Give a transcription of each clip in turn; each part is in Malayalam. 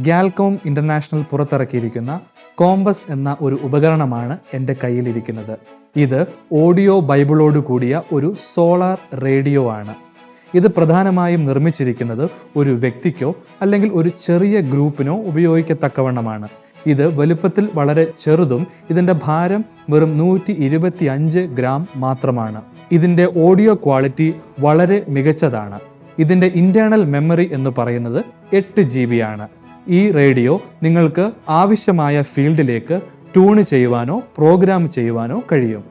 ഗ്യാൽകോം ഇന്റർനാഷണൽ പുറത്തിറക്കിയിരിക്കുന്ന കോമ്പസ് എന്ന ഒരു ഉപകരണമാണ് എൻ്റെ കയ്യിലിരിക്കുന്നത്. ഇത് ഓഡിയോ ബൈബിളോട് കൂടിയ ഒരു സോളാർ റേഡിയോ ആണ്. ഇത് പ്രധാനമായും നിർമ്മിച്ചിരിക്കുന്നത് ഒരു വ്യക്തിക്കോ അല്ലെങ്കിൽ ഒരു ചെറിയ ഗ്രൂപ്പിനോ ഉപയോഗിക്കത്തക്കവണ്ണമാണ്. ഇത് വലുപ്പത്തിൽ വളരെ ചെറുതും ഇതിൻ്റെ ഭാരം വെറും 125 ഗ്രാം മാത്രമാണ്. ഇതിൻ്റെ ഓഡിയോ ക്വാളിറ്റി വളരെ മികച്ചതാണ്. ഇതിൻ്റെ ഇന്റേണൽ മെമ്മറി എന്ന് പറയുന്നത് 8 GB ആണ്. ഈ റേഡിയോ നിങ്ങൾക്ക് ആവശ്യമായ ഫീൽഡിലേക്ക് ട്യൂൺ ചെയ്യുവാനോ പ്രോഗ്രാം ചെയ്യുവാനോ കഴിയും.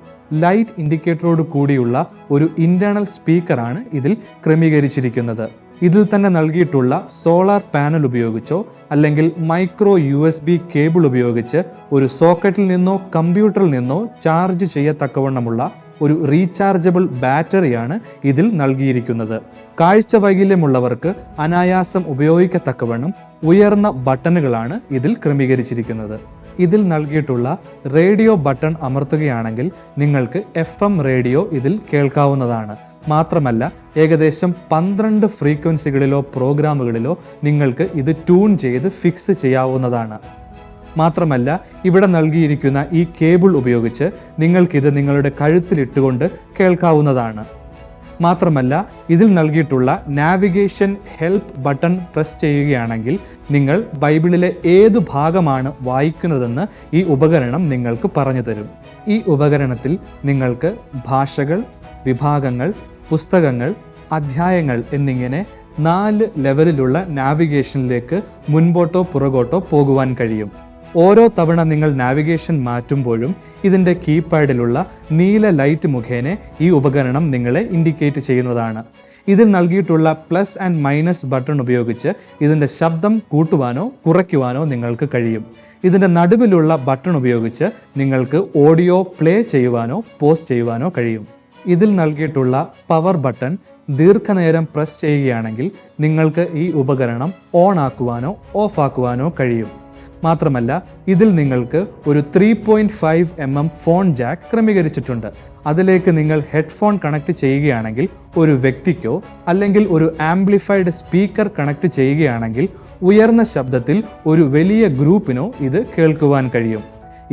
ലൈറ്റ് ഇൻഡിക്കേറ്ററോട് കൂടിയുള്ള ഒരു ഇന്റേണൽ സ്പീക്കറാണ് ഇതിൽ ക്രമീകരിച്ചിരിക്കുന്നത്. ഇതിൽ തന്നെ നൽകിയിട്ടുള്ള സോളാർ പാനൽ ഉപയോഗിച്ചോ അല്ലെങ്കിൽ മൈക്രോ USB കേബിൾ ഉപയോഗിച്ച് ഒരു സോക്കറ്റിൽ നിന്നോ കമ്പ്യൂട്ടറിൽ നിന്നോ ചാർജ് ചെയ്യത്തക്കവണ്ണമുള്ള ഒരു റീചാർജബിൾ ബാറ്ററിയാണ് ഇതിൽ നൽകിയിരിക്കുന്നത്. കാഴ്ച വൈകല്യമുള്ളവർക്ക് അനായാസം ഉപയോഗിക്കത്തക്കവണ്ണം ഉയർന്ന ബട്ടണുകളാണ് ഇതിൽ ക്രമീകരിച്ചിരിക്കുന്നത്. ഇതിൽ നൽകിയിട്ടുള്ള റേഡിയോ ബട്ടൺ അമർത്തുകയാണെങ്കിൽ നിങ്ങൾക്ക് FM റേഡിയോ ഇതിൽ കേൾക്കാവുന്നതാണ്. മാത്രമല്ല ഏകദേശം 12 ഫ്രീക്വൻസികളിലോ പ്രോഗ്രാമുകളിലോ നിങ്ങൾക്ക് ഇത് ട്യൂൺ ചെയ്ത് ഫിക്സ് ചെയ്യാവുന്നതാണ്. മാത്രമല്ല ഇവിടെ നൽകിയിരിക്കുന്ന ഈ കേബിൾ ഉപയോഗിച്ച് നിങ്ങൾക്കിത് നിങ്ങളുടെ കഴുത്തിലിട്ടുകൊണ്ട് കേൾക്കാവുന്നതാണ്. മാത്രമല്ല ഇതിൽ നൽകിയിട്ടുള്ള നാവിഗേഷൻ ഹെൽപ്പ് ബട്ടൺ പ്രസ് ചെയ്യുകയാണെങ്കിൽ നിങ്ങൾ ബൈബിളിലെ ഏതു ഭാഗമാണ് വായിക്കുന്നതെന്ന് ഈ ഉപകരണം നിങ്ങൾക്ക് പറഞ്ഞു തരും. ഈ ഉപകരണത്തിൽ നിങ്ങൾക്ക് ഭാഷകൾ, വിഭാഗങ്ങൾ, പുസ്തകങ്ങൾ, അധ്യായങ്ങൾ എന്നിങ്ങനെ 4 ലെവലിലുള്ള നാവിഗേഷനിലേക്ക് മുൻപോട്ടോ പുറകോട്ടോ പോകുവാൻ കഴിയും. ഓരോ തവണ നിങ്ങൾ നാവിഗേഷൻ മാറ്റുമ്പോഴും ഇതിൻ്റെ കീപാഡിലുള്ള നീല ലൈറ്റ് മുഖേന ഈ ഉപകരണം നിങ്ങളെ ഇൻഡിക്കേറ്റ് ചെയ്യുന്നതാണ്. ഇതിൽ നൽകിയിട്ടുള്ള പ്ലസ് ആൻഡ് മൈനസ് ബട്ടൺ ഉപയോഗിച്ച് ഇതിൻ്റെ ശബ്ദം കൂട്ടുവാനോ കുറയ്ക്കുവാനോ നിങ്ങൾക്ക് കഴിയും. ഇതിൻ്റെ നടുവിലുള്ള ബട്ടൺ ഉപയോഗിച്ച് നിങ്ങൾക്ക് ഓഡിയോ പ്ലേ ചെയ്യുവാനോ പോസ് ചെയ്യുവാനോ കഴിയും. ഇതിൽ നൽകിയിട്ടുള്ള പവർ ബട്ടൺ ദീർഘനേരം പ്രസ് ചെയ്യുകയാണെങ്കിൽ നിങ്ങൾക്ക് ഈ ഉപകരണം ഓൺ ആക്കുവാനോ ഓഫ് ആക്കുവാനോ കഴിയും. മാത്രമല്ല ഇതിൽ നിങ്ങൾക്ക് ഒരു 3.5 mm ഫോൺ ജാക്ക് ക്രമീകരിച്ചിട്ടുണ്ട്. അതിലേക്ക് നിങ്ങൾ ഹെഡ്ഫോൺ കണക്ട് ചെയ്യുകയാണെങ്കിൽ ഒരു വ്യക്തിക്കോ അല്ലെങ്കിൽ ഒരു ആംപ്ലിഫൈഡ് സ്പീക്കർ കണക്ട് ചെയ്യുകയാണെങ്കിൽ ഉയർന്ന ശബ്ദത്തിൽ ഒരു വലിയ ഗ്രൂപ്പിനോ ഇത് കേൾക്കുവാൻ കഴിയും.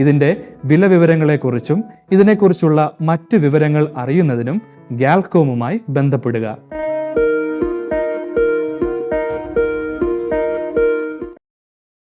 ഇതിൻ്റെ വില വിവരങ്ങളെക്കുറിച്ചും ഇതിനെക്കുറിച്ചുള്ള മറ്റ് വിവരങ്ങൾ അറിയുന്നതിനും ഗ്യാൽകോമുമായി ബന്ധപ്പെടുക.